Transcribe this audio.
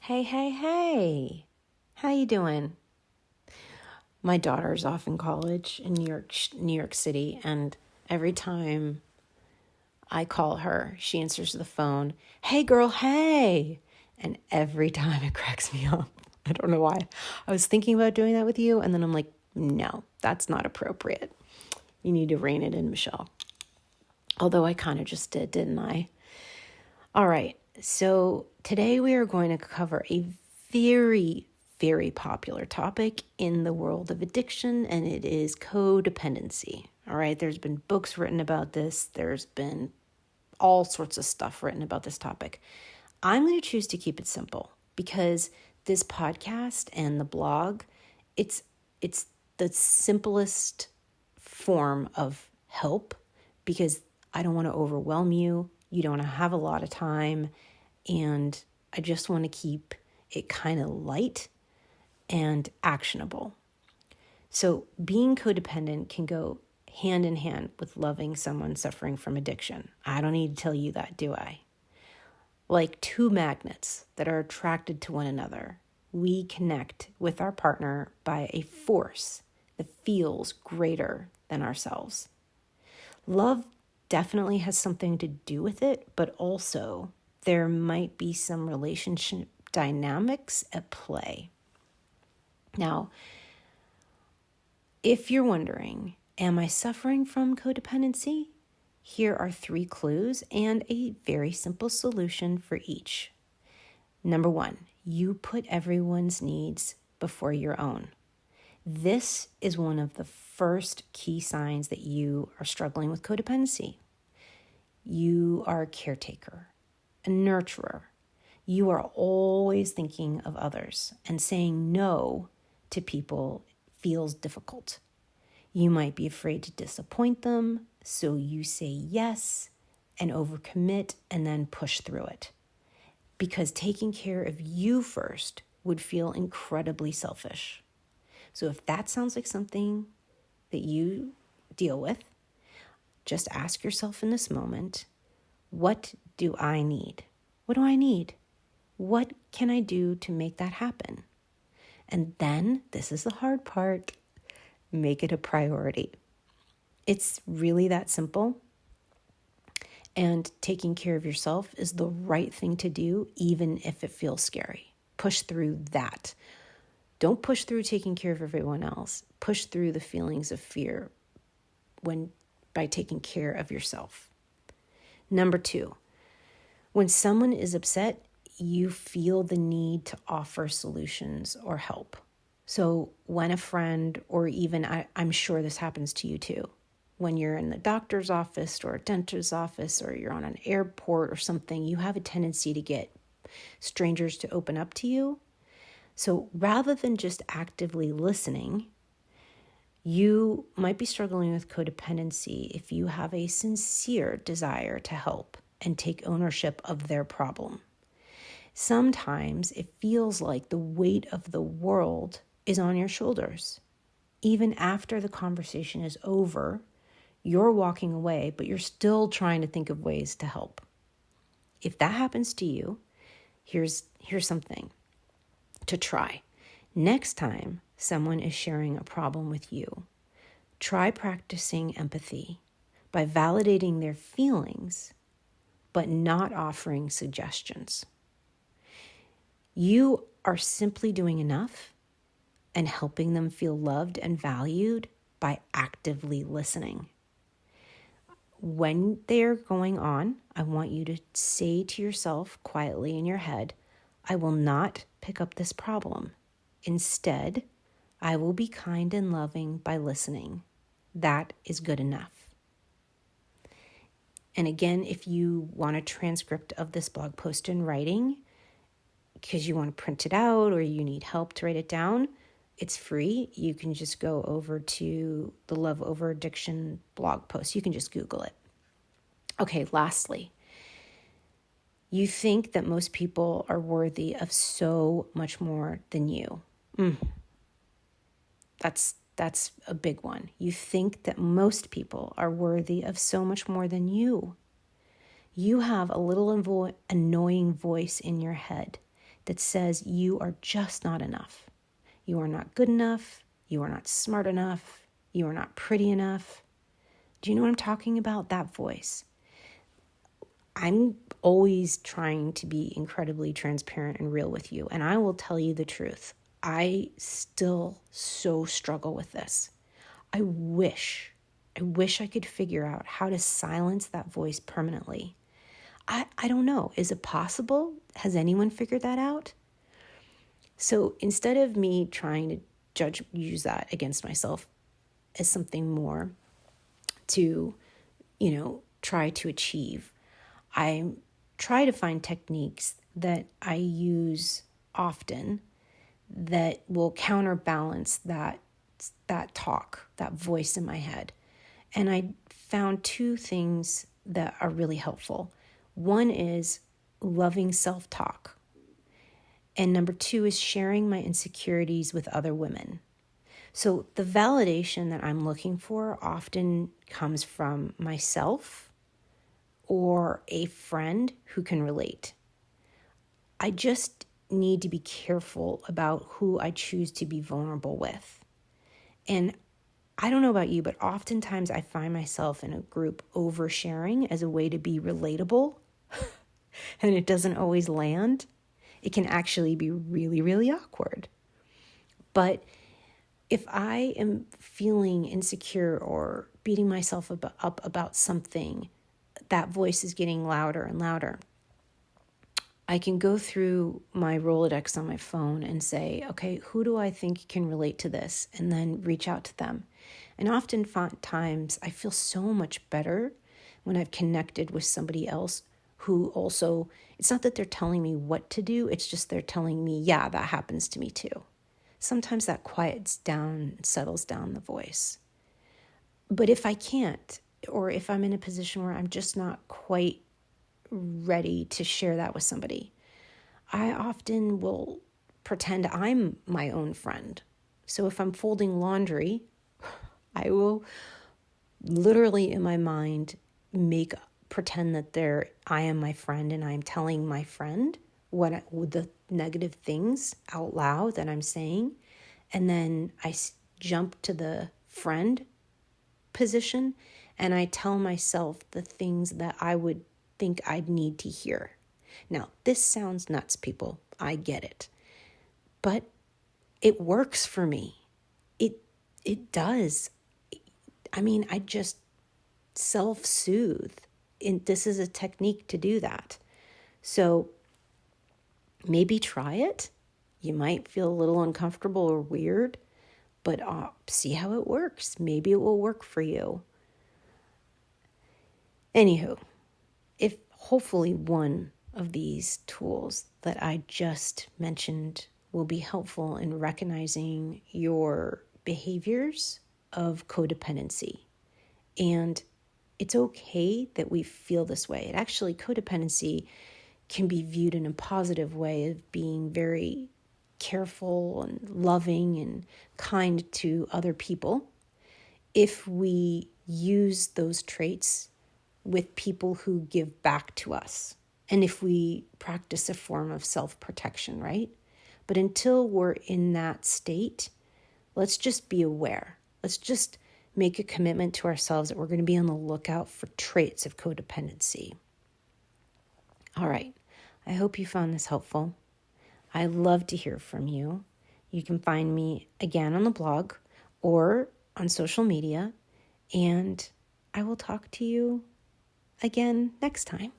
Hey, hey, hey. How you doing? My daughter's off in college in New York City, and every time I call her, she answers the phone, "Hey girl, hey." And every time it cracks me up. I don't know why. I was thinking about doing that with you, and then I'm like, "No, that's not appropriate. You need to rein it in, Michelle." Although I kind of just did, didn't I? All right. So today we are going to cover a very, very popular topic in the world of addiction, and it is codependency. All right. There's been books written about this. There's been all sorts of stuff written about this topic. I'm going to choose to keep it simple because this podcast and the blog, it's the simplest form of help because I don't want to overwhelm you. You don't have a lot of time, and I just want to keep it kind of light and actionable. So being codependent can go hand in hand with loving someone suffering from addiction. I don't need to tell you that, do I? Like two magnets that are attracted to one another, we connect with our partner by a force that feels greater than ourselves. Love definitely has something to do with it, but also there might be some relationship dynamics at play. Now, if you're wondering, am I suffering from codependency? Here are 3 clues and a very simple solution for each. Number 1, you put everyone's needs before your own. This is one of the first key signs that you are struggling with codependency. You are a caretaker, a nurturer. You are always thinking of others, and saying no to people feels difficult. You might be afraid to disappoint them, so you say yes and overcommit and then push through it. Because taking care of you first would feel incredibly selfish. So if that sounds like something that you deal with, just ask yourself in this moment, what do I need? What do I need? What can I do to make that happen? And then, this is the hard part, make it a priority. It's really that simple. And taking care of yourself is the right thing to do, even if it feels scary. Push through that. Don't push through taking care of everyone else. Push through the feelings of fear by taking care of yourself. Number 2, when someone is upset, you feel the need to offer solutions or help. So when a friend, or even I'm sure this happens to you too, when you're in the doctor's office or a dentist's office or you're on an airport or something, you have a tendency to get strangers to open up to you. So rather than just actively listening, you might be struggling with codependency if you have a sincere desire to help and take ownership of their problem. Sometimes it feels like the weight of the world is on your shoulders. Even after the conversation is over, you're walking away, but you're still trying to think of ways to help. If that happens to you, here's something to try. Next time someone is sharing a problem with you, try practicing empathy by validating their feelings, but not offering suggestions. You are simply doing enough and helping them feel loved and valued by actively listening. When they're going on, I want you to say to yourself quietly in your head, I will not pick up this problem. Instead, I will be kind and loving by listening. That is good enough. And again, if you want a transcript of this blog post in writing, because you want to print it out or you need help to write it down, it's free. You can just go over to the Love Over Addiction blog post. You can just Google it. Okay, lastly, you think that most people are worthy of so much more than you. That's a big one. You think that most people are worthy of so much more than you. You have a little annoying voice in your head that says you are just not enough. You are not good enough. You are not smart enough. You are not pretty enough. Do you know what I'm talking about? That voice. I'm always trying to be incredibly transparent and real with you. And I will tell you the truth. I still so struggle with this. I wish I could figure out how to silence that voice permanently. I don't know. Is it possible? Has anyone figured that out? So instead of me trying to use that against myself as something more to, try to achieve, I try to find techniques that I use often that will counterbalance that talk, that voice in my head. And I found two things that are really helpful. One is loving self-talk. And number two is sharing my insecurities with other women. So the validation that I'm looking for often comes from myself or a friend who can relate. I just need to be careful about who I choose to be vulnerable with. And I don't know about you, but oftentimes I find myself in a group oversharing as a way to be relatable, and it doesn't always land. It can actually be really, really awkward. But if I am feeling insecure or beating myself up about something, that voice is getting louder and louder. I can go through my Rolodex on my phone and say, okay, who do I think can relate to this? And then reach out to them. And oftentimes I feel so much better when I've connected with somebody else who also, it's not that they're telling me what to do, it's just they're telling me, yeah, that happens to me too. Sometimes that quiets down, settles down the voice. But if I can't, or if I'm in a position where I'm just not quite ready to share that with somebody, I often will pretend I'm my own friend. So if I'm folding laundry, I will literally in my mind pretend that I am my friend and I'm telling my friend the negative things out loud that I'm saying. And then I jump to the friend position and I tell myself the things that I would think I'd need to hear. Now, this sounds nuts, people. I get it. But it works for me. It does. I mean, I just self-soothe. And this is a technique to do that. So maybe try it. You might feel a little uncomfortable or weird, but see how it works. Maybe it will work for you. Anywho, if hopefully one of these tools that I just mentioned will be helpful in recognizing your behaviors of codependency. And it's okay that we feel this way. It actually, codependency can be viewed in a positive way of being very careful and loving and kind to other people if we use those traits with people who give back to us and if we practice a form of self-protection, right? But until we're in that state, let's just be aware. Let's just make a commitment to ourselves that we're going to be on the lookout for traits of codependency. All right. I hope you found this helpful. I love to hear from you. You can find me again on the blog or on social media, and I will talk to you again next time.